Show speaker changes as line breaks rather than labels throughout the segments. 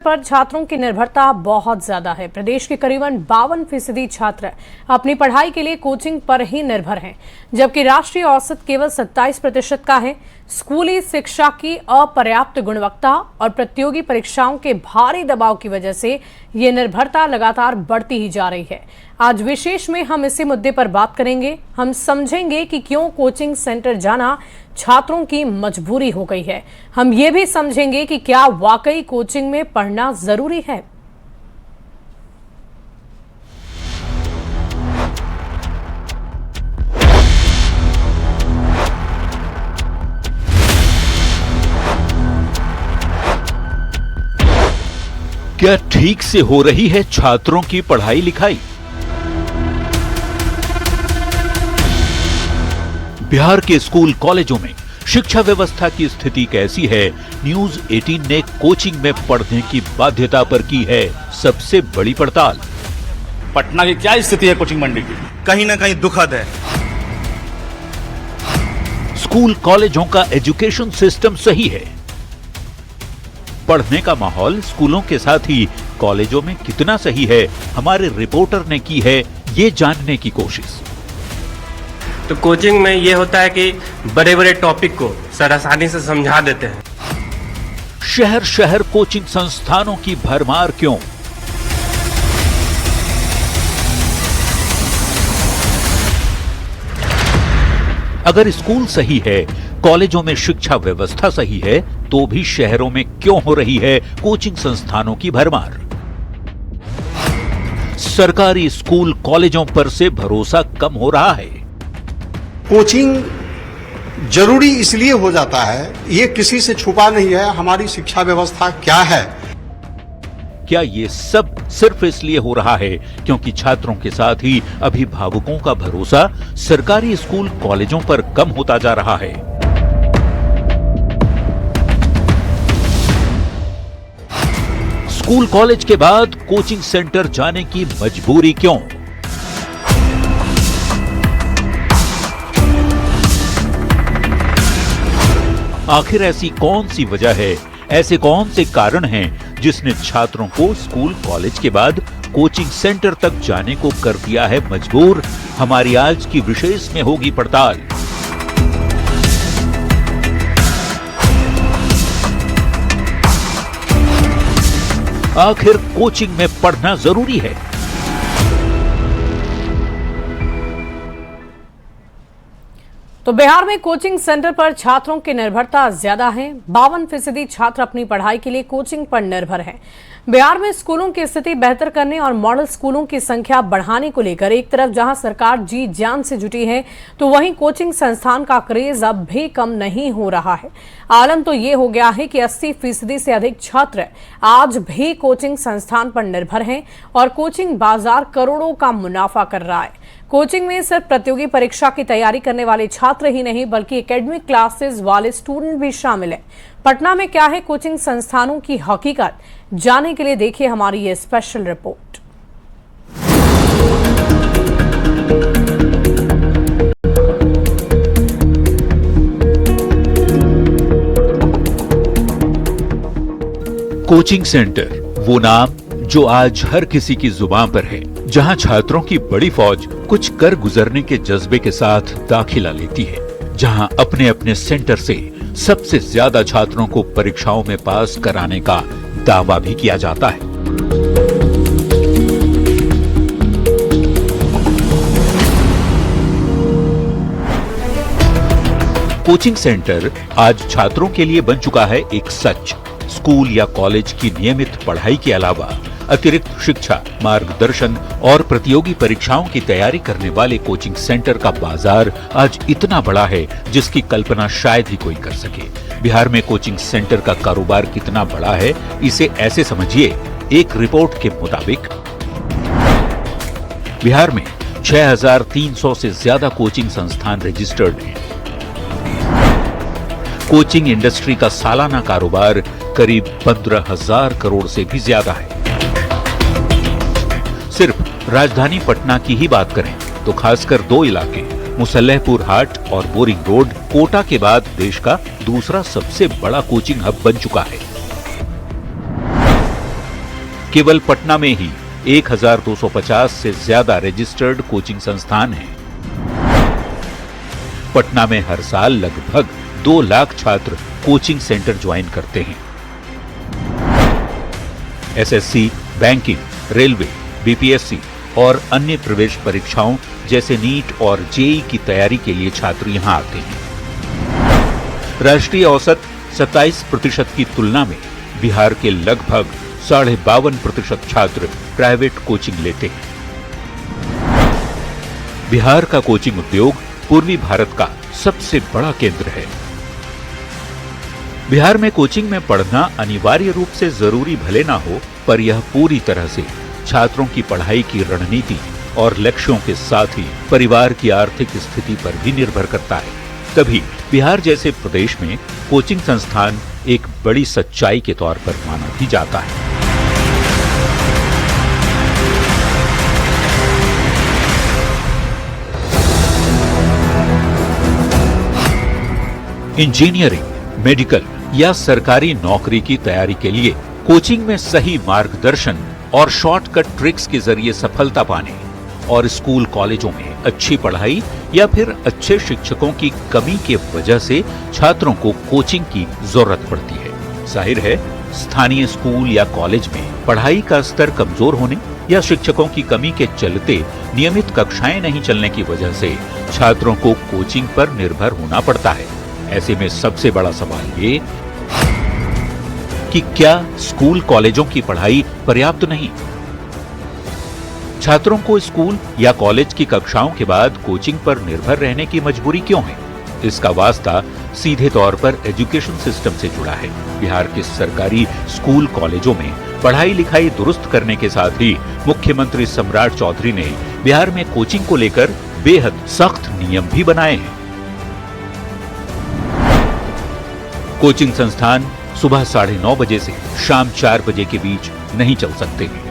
पर छात्रों की निर्भरता बहुत ज्यादा है। प्रदेश के करीबन 52% छात्र अपनी पढ़ाई के लिए कोचिंग पर ही निर्भर हैं, जबकि राष्ट्रीय औसत केवल 27% का है। स्कूली शिक्षा की अपर्याप्त गुणवत्ता और प्रतियोगी परीक्षाओं के भारी दबाव की वजह से ये निर्भरता लगातार बढ़ती ही जा रही है। आज विशेष में हम इसी मुद्दे पर बात करेंगे। हम समझेंगे कि क्यों कोचिंग सेंटर जाना छात्रों की मजबूरी हो गई है। हम ये भी समझेंगे कि क्या वाकई कोचिंग में पढ़ना जरूरी है।
क्या ठीक से हो रही है छात्रों की पढ़ाई लिखाई? बिहार के स्कूल कॉलेजों में शिक्षा व्यवस्था की स्थिति कैसी है? न्यूज 18 ने कोचिंग में पढ़ने की बाध्यता पर की है सबसे बड़ी पड़ताल।
पटना की क्या स्थिति है कोचिंग मंडी की?
कहीं ना कहीं दुखद है।
स्कूल कॉलेजों का एजुकेशन सिस्टम सही है? पढ़ने का माहौल स्कूलों के साथ ही कॉलेजों में कितना सही है? हमारे रिपोर्टर ने की है ये जानने की कोशिश।
तो कोचिंग में ये होता है कि बड़े बड़े टॉपिक को सर आसानी से समझा देते हैं।
शहर शहर कोचिंग संस्थानों की भरमार क्यों? अगर स्कूल सही है, कॉलेजों में शिक्षा व्यवस्था सही है, तो भी शहरों में क्यों हो रही है कोचिंग संस्थानों की भरमार? सरकारी स्कूल कॉलेजों पर से भरोसा कम हो रहा है।
कोचिंग जरूरी इसलिए हो जाता है, ये किसी से छुपा नहीं है। हमारी शिक्षा व्यवस्था क्या है?
क्या ये सब सिर्फ इसलिए हो रहा है क्योंकि छात्रों के साथ ही अभिभावकों का भरोसा सरकारी स्कूल कॉलेजों पर कम होता जा रहा है? स्कूल कॉलेज के बाद कोचिंग सेंटर जाने की मजबूरी क्यों? आखिर ऐसी कौन सी वजह है, ऐसे कौन से कारण हैं जिसने छात्रों को स्कूल कॉलेज के बाद कोचिंग सेंटर तक जाने को कर दिया है मजबूर? हमारी आज की विशेष में होगी पड़ताल। आखिर कोचिंग में पढ़ना जरूरी है?
तो बिहार में कोचिंग सेंटर पर छात्रों की निर्भरता ज्यादा है। 52% छात्र अपनी पढ़ाई के लिए कोचिंग पर निर्भर हैं। बिहार में स्कूलों की स्थिति बेहतर करने और मॉडल स्कूलों की संख्या बढ़ाने को लेकर एक तरफ जहां सरकार जी जान से जुटी है, तो वहीं कोचिंग संस्थान का क्रेज अब भी कम नहीं हो रहा है। आलम तो ये हो गया है कि 80% से अधिक छात्र आज भी कोचिंग संस्थान पर निर्भर हैं और कोचिंग बाजार करोड़ों का मुनाफा कर रहा है। कोचिंग में सिर्फ प्रतियोगी परीक्षा की तैयारी करने वाले छात्र ही नहीं, बल्कि एकेडमिक क्लासेस वाले स्टूडेंट भी शामिल हैं। पटना में क्या है कोचिंग संस्थानों की हकीकत, जानने के लिए देखिए हमारी ये स्पेशल रिपोर्ट।
कोचिंग सेंटर, वो नाम जो आज हर किसी की जुबान पर है, जहां छात्रों की बड़ी फौज कुछ कर गुजरने के जज्बे के साथ दाखिला लेती है, जहां अपने अपने सेंटर से सबसे ज्यादा छात्रों को परीक्षाओं में पास कराने का दावा भी किया जाता है। कोचिंग सेंटर आज छात्रों के लिए बन चुका है एक सच। स्कूल या कॉलेज की नियमित पढ़ाई के अलावा अतिरिक्त शिक्षा, मार्गदर्शन और प्रतियोगी परीक्षाओं की तैयारी करने वाले कोचिंग सेंटर का बाजार आज इतना बड़ा है जिसकी कल्पना शायद ही कोई कर सके। बिहार में कोचिंग सेंटर का कारोबार कितना बड़ा है, इसे ऐसे समझिए। एक रिपोर्ट के मुताबिक बिहार में 6300 से ज्यादा कोचिंग संस्थान रजिस्टर्ड हैं। कोचिंग इंडस्ट्री का सालाना कारोबार करीब 15,000 करोड़ से भी ज्यादा है। सिर्फ राजधानी पटना की ही बात करें तो खासकर दो इलाके, मुसल्लहपुर हाट और बोरिंग रोड, कोटा के बाद देश का दूसरा सबसे बड़ा कोचिंग हब बन चुका है। केवल पटना में ही 1250 से ज्यादा रजिस्टर्ड कोचिंग संस्थान हैं। पटना में हर साल लगभग 2 लाख छात्र कोचिंग सेंटर ज्वाइन करते हैं। एसएससी, बैंकिंग, रेलवे, बीपीएससी और अन्य प्रवेश परीक्षाओं जैसे नीट और जेईई की तैयारी के लिए छात्र यहां आते हैं। राष्ट्रीय औसत 27% की तुलना में बिहार के लगभग 52.5% छात्र प्राइवेट कोचिंग लेते हैं। बिहार का कोचिंग उद्योग पूर्वी भारत का सबसे बड़ा केंद्र है। बिहार में कोचिंग में पढ़ना अनिवार्य रूप से जरूरी भले ना हो, पर यह पूरी तरह से छात्रों की पढ़ाई की रणनीति और लक्ष्यों के साथ ही परिवार की आर्थिक स्थिति पर भी निर्भर करता है। तभी बिहार जैसे प्रदेश में कोचिंग संस्थान एक बड़ी सच्चाई के तौर पर माना भी जाता है। इंजीनियरिंग, मेडिकल या सरकारी नौकरी की तैयारी के लिए कोचिंग में सही मार्गदर्शन और शॉर्टकट ट्रिक्स के जरिए सफलता पाने और स्कूल कॉलेजों में अच्छी पढ़ाई या फिर अच्छे शिक्षकों की कमी के वजह से छात्रों को कोचिंग की जरूरत पड़ती है। जाहिर है, स्थानीय स्कूल या कॉलेज में पढ़ाई का स्तर कमजोर होने या शिक्षकों की कमी के चलते नियमित कक्षाएं नहीं चलने की वजह से छात्रों को कोचिंग पर निर्भर होना पड़ता है। ऐसे में सबसे बड़ा सवाल ये कि क्या स्कूल कॉलेजों की पढ़ाई पर्याप्त नहीं? छात्रों को स्कूल या कॉलेज की कक्षाओं के बाद कोचिंग पर निर्भर रहने की मजबूरी क्यों है? इसका वास्ता सीधे तौर पर एजुकेशन सिस्टम से जुड़ा है। बिहार के सरकारी स्कूल कॉलेजों में पढ़ाई लिखाई दुरुस्त करने के साथ ही मुख्यमंत्री सम्राट चौधरी ने बिहार में कोचिंग को लेकर बेहद सख्त नियम भी बनाए हैं। कोचिंग संस्थान सुबह 9:30 बजे से शाम 4 बजे के बीच नहीं चल सकते हैं।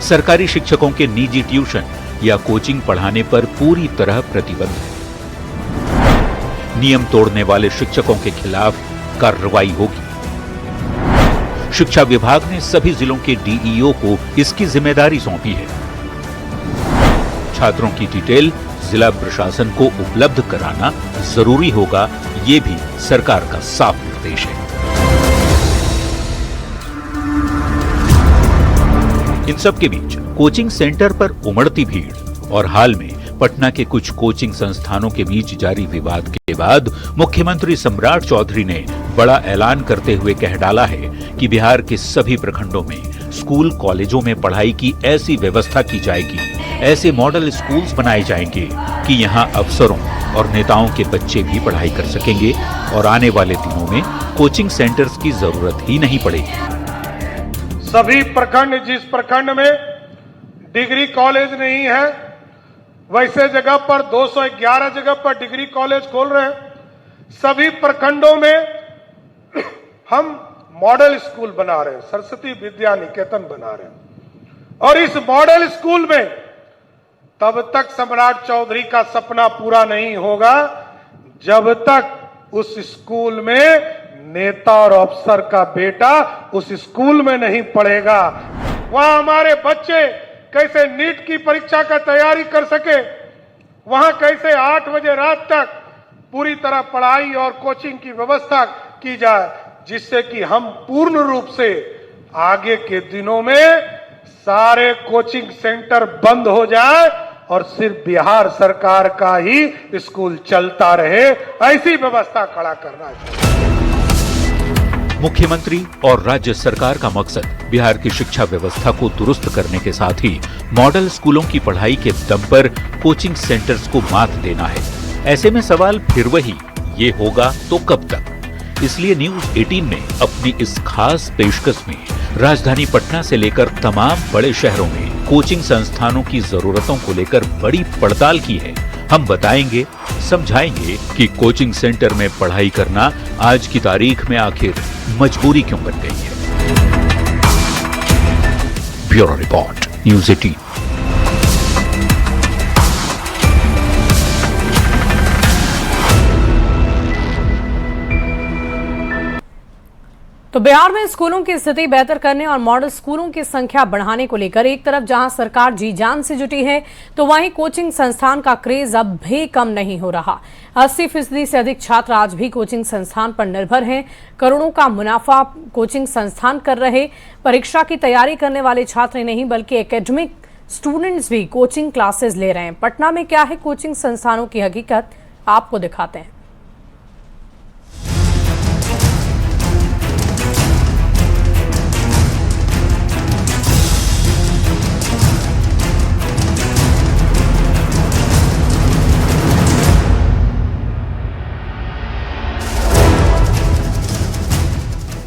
सरकारी शिक्षकों के निजी ट्यूशन या कोचिंग पढ़ाने पर पूरी तरह प्रतिबंध है। नियम तोड़ने वाले शिक्षकों के खिलाफ कार्रवाई होगी। शिक्षा विभाग ने सभी जिलों के डीईओ को इसकी जिम्मेदारी सौंपी है। छात्रों की डिटेल जिला प्रशासन को उपलब्ध कराना जरूरी होगा, ये भी सरकार का साफ निर्देश है। इन सब के बीच कोचिंग सेंटर पर उमड़ती भीड़ और हाल में पटना के कुछ कोचिंग संस्थानों के बीच जारी विवाद के बाद मुख्यमंत्री सम्राट चौधरी ने बड़ा ऐलान करते हुए कह डाला है कि बिहार के सभी प्रखंडों में स्कूल कॉलेजों में पढ़ाई की ऐसी व्यवस्था की जाएगी, ऐसे मॉडल स्कूल्स बनाए जाएंगे कि यहां अफसरों और नेताओं के बच्चे भी पढ़ाई कर सकेंगे और आने वाले दिनों में कोचिंग सेंटर्स की जरूरत ही नहीं पड़ेगी।
सभी प्रखंड, जिस प्रखंड में डिग्री कॉलेज नहीं है, वैसे जगह पर 211 जगह पर डिग्री कॉलेज खोल रहे हैं। सभी प्रखंडों में हम मॉडल स्कूल बना रहे हैं, सरस्वती विद्या निकेतन बना रहे हैं। और इस मॉडल स्कूल में तब तक सम्राट चौधरी का सपना पूरा नहीं होगा जब तक उस स्कूल में नेता और अफसर का बेटा उस स्कूल में नहीं पढ़ेगा। वहां हमारे बच्चे कैसे नीट की परीक्षा का तैयारी कर सके, वहां कैसे 8 बजे रात तक पूरी तरह पढ़ाई और कोचिंग की व्यवस्था की जाए, जिससे कि हम पूर्ण रूप से आगे के दिनों में सारे कोचिंग सेंटर बंद हो जाए और सिर्फ बिहार सरकार का ही स्कूल चलता रहे, ऐसी व्यवस्था खड़ा करना चाहिए।
मुख्यमंत्री और राज्य सरकार का मकसद बिहार की शिक्षा व्यवस्था को दुरुस्त करने के साथ ही मॉडल स्कूलों की पढ़ाई के दम पर कोचिंग सेंटर्स को मात देना है। ऐसे में सवाल फिर वही, ये होगा तो कब तक? इसलिए न्यूज 18 ने अपनी इस खास पेशकश में राजधानी पटना से लेकर तमाम बड़े शहरों में कोचिंग संस्थानों की जरूरतों को लेकर बड़ी पड़ताल की है। हम बताएंगे, समझाएंगे कि कोचिंग सेंटर में पढ़ाई करना आज की तारीख में आखिर मजबूरी क्यों बन गई है। Bureau report, news 18।
तो बिहार में स्कूलों की स्थिति बेहतर करने और मॉडल स्कूलों की संख्या बढ़ाने को लेकर एक तरफ जहां सरकार जी जान से जुटी है, तो वहीं कोचिंग संस्थान का क्रेज अब भी कम नहीं हो रहा। 80% से अधिक छात्र आज भी कोचिंग संस्थान पर निर्भर हैं। करोड़ों का मुनाफा कोचिंग संस्थान कर रहे परीक्षा की तैयारी करने वाले छात्र नहीं बल्कि एकेडमिक स्टूडेंट्स भी कोचिंग क्लासेस ले रहे हैं। पटना में क्या है कोचिंग संस्थानों की हकीकत, आपको दिखाते हैं।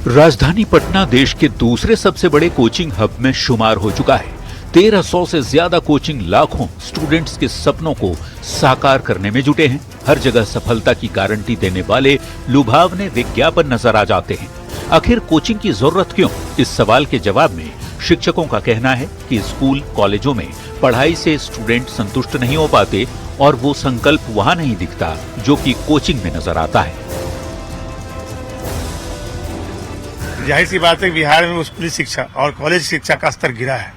राजधानी पटना देश के दूसरे सबसे बड़े कोचिंग हब में शुमार हो चुका है। 1300 से ज्यादा कोचिंग लाखों स्टूडेंट्स के सपनों को साकार करने में जुटे हैं। हर जगह सफलता की गारंटी देने वाले लुभावने विज्ञापन नजर आ जाते हैं। आखिर कोचिंग की जरूरत क्यों? इस सवाल के जवाब में शिक्षकों का कहना है कि स्कूल कॉलेजों में पढ़ाई से स्टूडेंट संतुष्ट नहीं हो पाते और वो संकल्प वहां नहीं दिखता जो कि कोचिंग में नजर आता है।
जाहिर सी बात है कि बिहार में स्कूली शिक्षा और कॉलेज शिक्षा का स्तर गिरा है।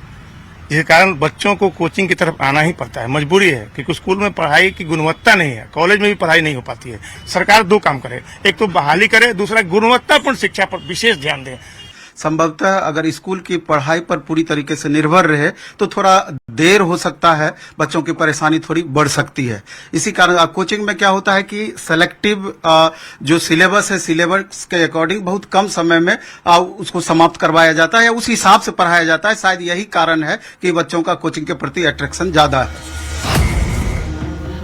इसके कारण बच्चों को कोचिंग की तरफ आना ही पड़ता है, मजबूरी है, क्योंकि स्कूल में पढ़ाई की गुणवत्ता नहीं है, कॉलेज में भी पढ़ाई नहीं हो पाती है। सरकार दो काम करे, एक तो बहाली करे, दूसरा गुणवत्तापूर्ण शिक्षा पर विशेष ध्यान दे।
संभवतः अगर स्कूल की पढ़ाई पर पूरी तरीके से निर्भर रहे तो थोड़ा देर हो सकता है, बच्चों की परेशानी थोड़ी बढ़ सकती है। इसी कारण कोचिंग में क्या होता है कि सेलेक्टिव जो सिलेबस है, सिलेबस के अकॉर्डिंग बहुत कम समय में उसको समाप्त करवाया जाता है या उस हिसाब से पढ़ाया जाता है। शायद यही कारण है कि बच्चों का कोचिंग के प्रति अट्रैक्शन ज्यादा है।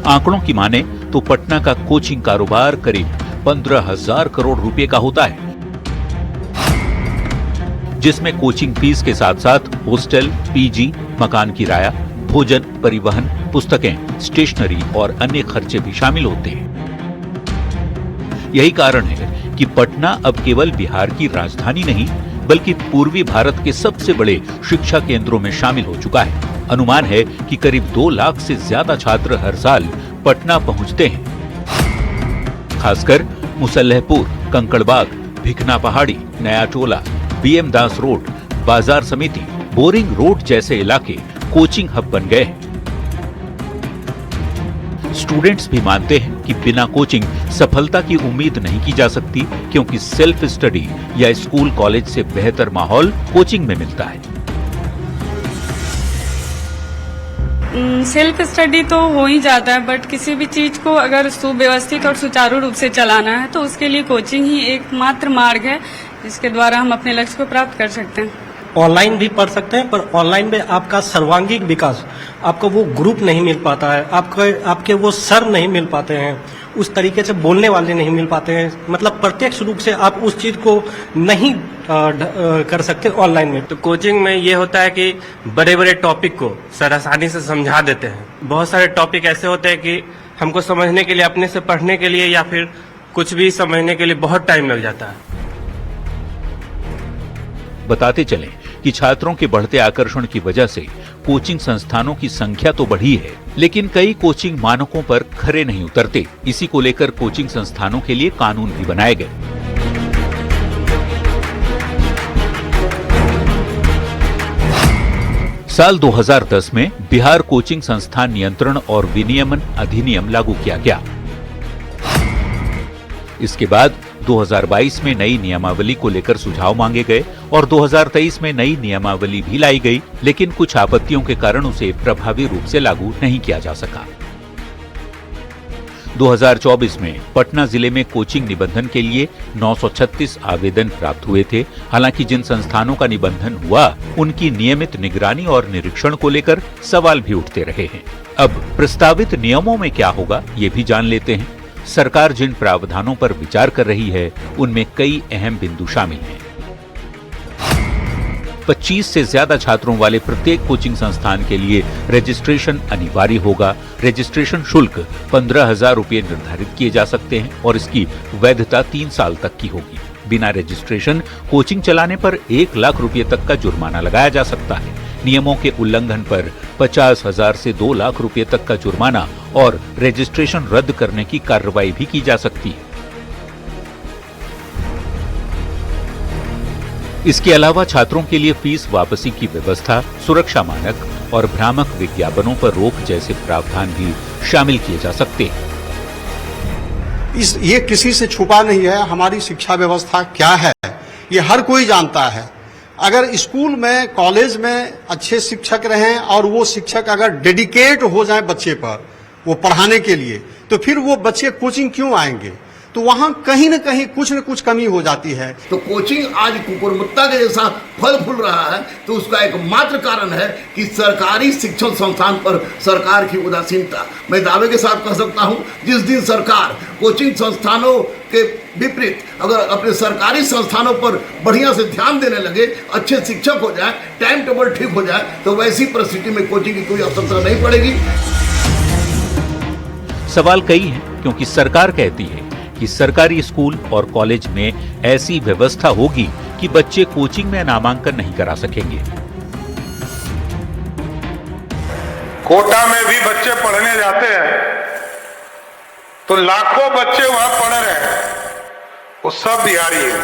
आंकड़ों की माने तो पटना का कोचिंग कारोबार करीब 15,000 करोड़ रुपए का होता है, जिसमें कोचिंग फीस के साथ साथ हॉस्टल, पीजी, मकान किराया, भोजन, परिवहन, पुस्तकें, स्टेशनरी और अन्य खर्चे भी शामिल होते हैं। यही कारण है कि पटना अब केवल बिहार की राजधानी नहीं बल्कि पूर्वी भारत के सबसे बड़े शिक्षा केंद्रों में शामिल हो चुका है। अनुमान है कि करीब 2 लाख से ज्यादा छात्र हर साल पटना पहुंचते हैं। खासकर मुसल्लहपुर, कंकड़बाग, भिखना पहाड़ी, नया टोला, BM दास रोड, बाजार समिति, बोरिंग रोड जैसे इलाके कोचिंग हब बन गए हैं। स्टूडेंट्स भी मानते हैं कि बिना कोचिंग सफलता की उम्मीद नहीं की जा सकती, क्योंकि सेल्फ स्टडी या स्कूल कॉलेज से बेहतर माहौल कोचिंग में मिलता है।
सेल्फ स्टडी तो हो ही जाता है, बट किसी भी चीज को अगर सुव्यवस्थित और सुचारू रूप से चलाना है तो उसके लिए कोचिंग ही एकमात्र मार्ग है जिसके द्वारा हम अपने लक्ष्य को प्राप्त कर सकते हैं।
ऑनलाइन भी पढ़ सकते हैं, पर ऑनलाइन में आपका सर्वांगीण विकास, आपको वो ग्रुप नहीं मिल पाता है, आपके वो सर नहीं मिल पाते हैं, उस तरीके से बोलने वाले नहीं मिल पाते हैं। मतलब प्रत्यक्ष रूप से आप उस चीज को नहीं कर सकते ऑनलाइन में।
तो कोचिंग में ये होता है कि बड़े बड़े टॉपिक को सर आसानी से समझा देते हैं। बहुत सारे टॉपिक ऐसे होते हैं कि हमको समझने के लिए, अपने से पढ़ने के लिए या फिर कुछ भी समझने के लिए बहुत टाइम लग जाता है।
बताते चलें कि छात्रों के बढ़ते आकर्षण की वजह से कोचिंग संस्थानों की संख्या तो बढ़ी है, लेकिन कई कोचिंग मानकों पर खरे नहीं उतरते। इसी को लेकर कोचिंग संस्थानों के लिए कानून भी बनाए गए। साल 2010 में बिहार कोचिंग संस्थान नियंत्रण और विनियमन अधिनियम लागू किया गया। इसके बाद 2022 में नई नियमावली को लेकर सुझाव मांगे गए और 2023 में नई नियमावली भी लाई गई, लेकिन कुछ आपत्तियों के कारण उसे प्रभावी रूप से लागू नहीं किया जा सका। 2024 में पटना जिले में कोचिंग निबंधन के लिए 936 आवेदन प्राप्त हुए थे। हालांकि जिन संस्थानों का निबंधन हुआ उनकी नियमित निगरानी और निरीक्षण को लेकर सवाल भी उठते रहे हैं। अब प्रस्तावित नियमों में क्या होगा, ये भी जान लेते हैं। सरकार जिन प्रावधानों पर विचार कर रही है उनमें कई अहम बिंदु शामिल हैं। 25 से ज्यादा छात्रों वाले प्रत्येक कोचिंग संस्थान के लिए रजिस्ट्रेशन अनिवार्य होगा। रजिस्ट्रेशन शुल्क 15,000 रुपये निर्धारित किए जा सकते हैं और इसकी वैधता 3 साल तक की होगी। बिना रजिस्ट्रेशन कोचिंग चलाने पर 1 लाख रुपये तक का जुर्माना लगाया जा सकता है। नियमों के उल्लंघन पर 50,000 से 2 लाख रुपये तक का जुर्माना और रजिस्ट्रेशन रद्द करने की कार्रवाई भी की जा सकती है। इसके अलावा छात्रों के लिए फीस वापसी की व्यवस्था, सुरक्षा मानक और भ्रामक विज्ञापनों पर रोक जैसे प्रावधान भी शामिल किए जा सकते हैं।
ये किसी से छुपा नहीं है, हमारी शिक्षा व्यवस्था क्या है ये हर कोई जानता है। अगर स्कूल में, कॉलेज में अच्छे शिक्षक रहें और वो शिक्षक अगर डेडिकेट हो जाए बच्चे पर वो पढ़ाने के लिए, तो फिर वो बच्चे कोचिंग क्यों आएंगे? तो वहां कहीं न कहीं कुछ न कुछ कमी हो जाती है।
तो कोचिंग आज कुकुरमुत्ता के जैसा फल फूल रहा है, तो उसका एकमात्र कारण है कि सरकारी शिक्षण संस्थान पर सरकार की उदासीनता। मैं दावे के साथ कह सकता हूं, जिस दिन सरकार कोचिंग संस्थानों के विपरीत अगर अपने सरकारी संस्थानों पर बढ़िया से ध्यान देने लगे, अच्छे शिक्षक हो जाए, टाइम टेबल ठीक हो जाए, तो वैसी परिस्थिति में कोचिंग की कोई आवश्यकता नहीं पड़ेगी।
सवाल कई हैं, क्योंकि सरकार कहती है कि सरकारी स्कूल और कॉलेज में ऐसी व्यवस्था होगी कि बच्चे कोचिंग में नामांकन नहीं करा सकेंगे।
कोटा में भी बच्चे पढ़ने जाते हैं तो लाखों बच्चे वहां पढ़ रहे हैं, वो सब बिहारी है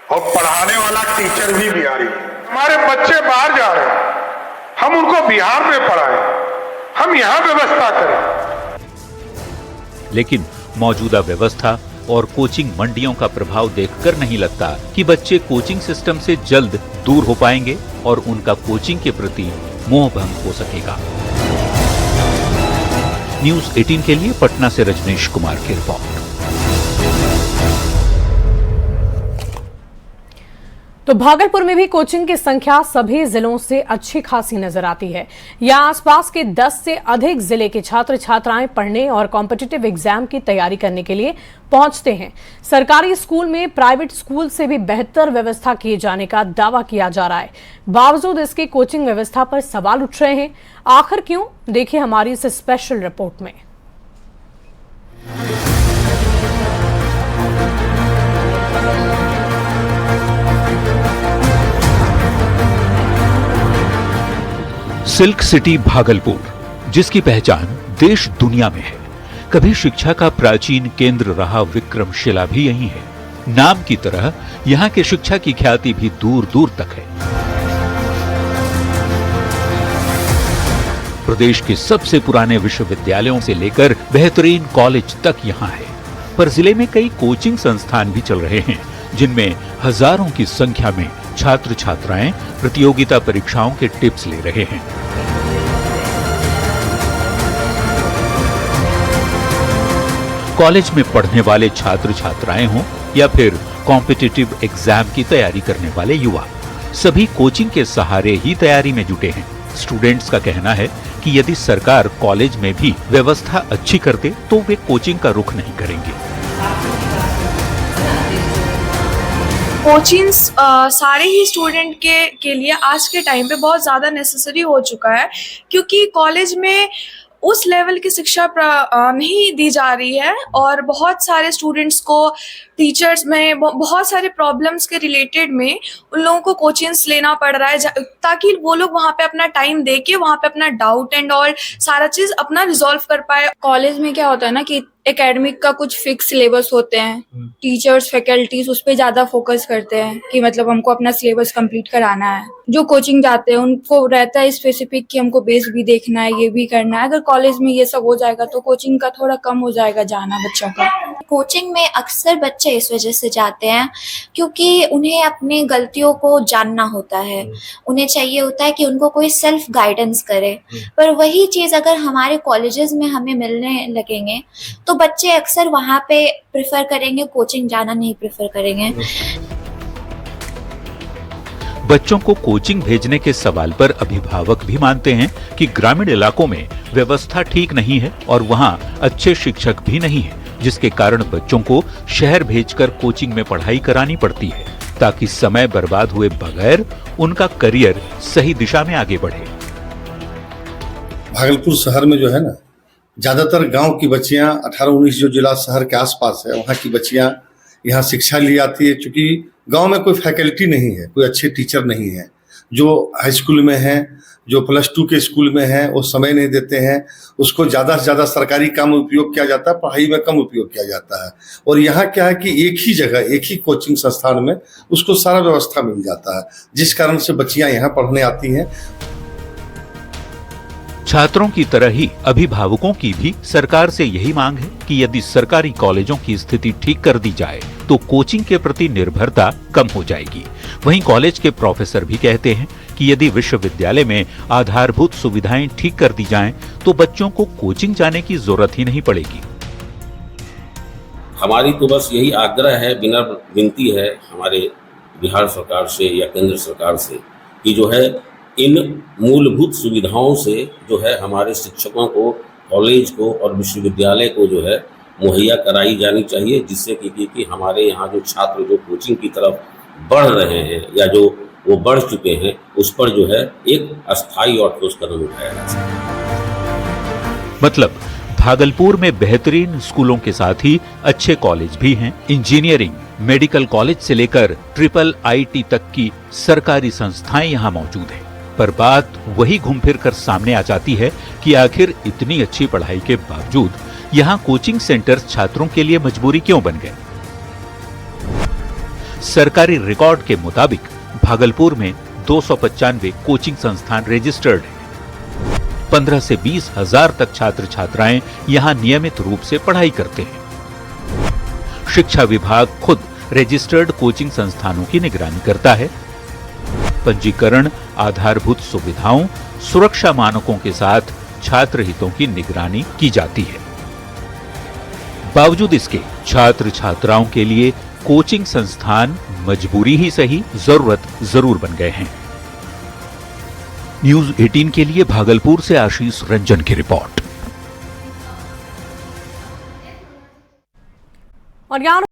और पढ़ाने वाला टीचर भी बिहारी है। हमारे बच्चे बाहर जा रहे हैं, हम उनको बिहार में पढ़ाएं, हम यहां व्यवस्था करें।
लेकिन मौजूदा व्यवस्था और कोचिंग मंडियों का प्रभाव देखकर नहीं लगता कि बच्चे कोचिंग सिस्टम से जल्द दूर हो पाएंगे और उनका कोचिंग के प्रति मोह भंग हो सकेगा। न्यूज़ 18 के लिए पटना से रजनीश कुमार की रिपोर्ट।
तो भागलपुर में भी कोचिंग की संख्या सभी जिलों से अच्छी खासी नजर आती है। यहाँ आसपास के 10 से अधिक जिले के छात्र छात्राएं पढ़ने और कॉम्पिटिटिव एग्जाम की तैयारी करने के लिए पहुंचते हैं। सरकारी स्कूल में प्राइवेट स्कूल से भी बेहतर व्यवस्था किए जाने का दावा किया जा रहा है। बावजूद इसके कोचिंग व्यवस्था पर सवाल उठ रहे हैं। आखिर क्यों? देखिए हमारी इस स्पेशल रिपोर्ट में।
सिल्क सिटी भागलपुर, जिसकी पहचान देश दुनिया में है। कभी शिक्षा का प्राचीन केंद्र रहा विक्रमशिला भी यही है। नाम की तरह यहाँ के शिक्षा की ख्याति भी दूर दूर तक है। प्रदेश के सबसे पुराने विश्वविद्यालयों से लेकर बेहतरीन कॉलेज तक यहाँ है। पर जिले में कई कोचिंग संस्थान भी चल रहे हैं, जिनमें हजारों की संख्या में छात्र छात्राएं प्रतियोगिता परीक्षाओं के टिप्स ले रहे हैं। कॉलेज में पढ़ने वाले छात्र छात्राएं हों या फिर कॉम्पिटिटिव एग्जाम की तैयारी करने वाले युवा, सभी कोचिंग के सहारे ही तैयारी में जुटे हैं। स्टूडेंट्स का कहना है कि यदि सरकार कॉलेज में भी व्यवस्था अच्छी कर दे तो वे कोचिंग का रुख नहीं करेंगे।
कोचिंग सारे ही स्टूडेंट के लिए आज के टाइम पे बहुत ज़्यादा नेसेसरी हो चुका है, क्योंकि कॉलेज में उस लेवल की शिक्षा नहीं दी जा रही है और बहुत सारे स्टूडेंट्स को टीचर्स में बहुत सारे प्रॉब्लम्स के रिलेटेड में उन लोगों को कोचिंग्स लेना पड़ रहा है, ताकि वो लोग वहाँ पे अपना टाइम दे के वहाँ पे अपना डाउट एंड ऑल सारा चीज़ अपना रिजॉल्व कर पाए। कॉलेज में क्या होता है ना कि एकेडमिक का कुछ फिक्स सिलेबस होते हैं, टीचर्स फैकल्टीज उस पर ज़्यादा फोकस करते हैं कि मतलब हमको अपना सिलेबस कंप्लीट कराना है। जो कोचिंग जाते हैं उनको रहता है स्पेसिफिक कि हमको बेस भी देखना है, ये भी करना है। अगर कॉलेज में ये सब हो जाएगा तो कोचिंग का थोड़ा कम हो जाएगा जाना बच्चों का।
कोचिंग में अक्सर बच्चे इस वजह से जाते हैं क्योंकि उन्हें अपनी गलतियों को जानना होता है, उन्हें चाहिए होता है कि उनको कोई सेल्फ गाइडेंस करे। पर वही चीज़ अगर हमारे कॉलेजेस में हमें मिलने लगेंगे तो बच्चे अक्सर वहाँ पे प्रेफर करेंगे, कोचिंग जाना नहीं प्रेफर करेंगे।
बच्चों को कोचिंग भेजने के सवाल पर अभिभावक भी मानते हैं कि ग्रामीण इलाकों में व्यवस्था ठीक नहीं है और वहाँ अच्छे शिक्षक भी नहीं है, जिसके कारण बच्चों को शहर भेजकर कोचिंग में पढ़ाई करानी पड़ती है ताकि समय बर्बाद हुए बगैर उनका करियर सही दिशा में आगे बढ़े।
भागलपुर शहर में जो है ना, ज्यादातर गांव की बच्चियां 18-19 जो जिला शहर के आसपास है वहां की बच्चियां यहाँ शिक्षा ली आती है। चूंकि गांव में कोई फैकल्टी नहीं है, कोई अच्छे टीचर नहीं है,
जो हाई स्कूल में हैं, जो +2 के स्कूल में हैं, वो समय नहीं देते हैं। उसको ज़्यादा से ज़्यादा सरकारी काम में उपयोग किया जाता है, पढ़ाई में कम उपयोग किया जाता है। और यहाँ क्या है कि एक ही जगह, एक ही कोचिंग संस्थान में उसको सारा व्यवस्था मिल जाता है, जिस कारण से बच्चियाँ यहाँ पढ़ने आती हैं।
छात्रों की तरह ही अभिभावकों की भी सरकार से यही मांग है कि यदि सरकारी कॉलेजों की स्थिति ठीक कर दी जाए तो कोचिंग के प्रति निर्भरता कम हो जाएगी। वहीं कॉलेज के प्रोफेसर भी कहते हैं कि यदि विश्वविद्यालय में आधारभूत सुविधाएं ठीक कर दी जाएं तो बच्चों को कोचिंग जाने की जरूरत ही नहीं पड़ेगी।
हमारी तो बस यही आग्रह है, विनती है हमारे बिहार सरकार से या केंद्र सरकार से कि जो है इन मूलभूत सुविधाओं से जो है हमारे शिक्षकों को, कॉलेज को और विश्वविद्यालय को जो है मुहैया कराई जानी चाहिए, जिससे कि हमारे यहाँ जो छात्र जो कोचिंग की तरफ बढ़ रहे हैं या जो वो बढ़ चुके हैं, उस पर जो है एक अस्थायी और ठोस कदम उठाया जा सके।
मतलब भागलपुर में बेहतरीन स्कूलों के साथ ही अच्छे कॉलेज भी हैं। इंजीनियरिंग, मेडिकल कॉलेज से लेकर IIIT तक की सरकारी संस्थाएं यहाँ मौजूद हैं। पर बात वही घूम फिर कर सामने आ जाती है कि आखिर इतनी अच्छी पढ़ाई के बावजूद यहाँ कोचिंग सेंटर छात्रों के लिए मजबूरी क्यों बन गए। सरकारी रिकॉर्ड के मुताबिक भागलपुर में 295 कोचिंग संस्थान रजिस्टर्ड हैं। 15 से 20 हजार तक छात्र छात्राएं यहाँ नियमित रूप से पढ़ाई करते हैं। शिक्षा विभाग खुद रजिस्टर्ड कोचिंग संस्थानों की निगरानी करता है। पंजीकरण, आधारभूत सुविधाओं, सुरक्षा मानकों के साथ छात्र हितों की निगरानी की जाती है। बावजूद इसके छात्र छात्राओं के लिए कोचिंग संस्थान मजबूरी ही सही, जरूरत जरूर बन गए हैं। न्यूज़ 18 के लिए भागलपुर से आशीष रंजन की रिपोर्ट।
और यहाँ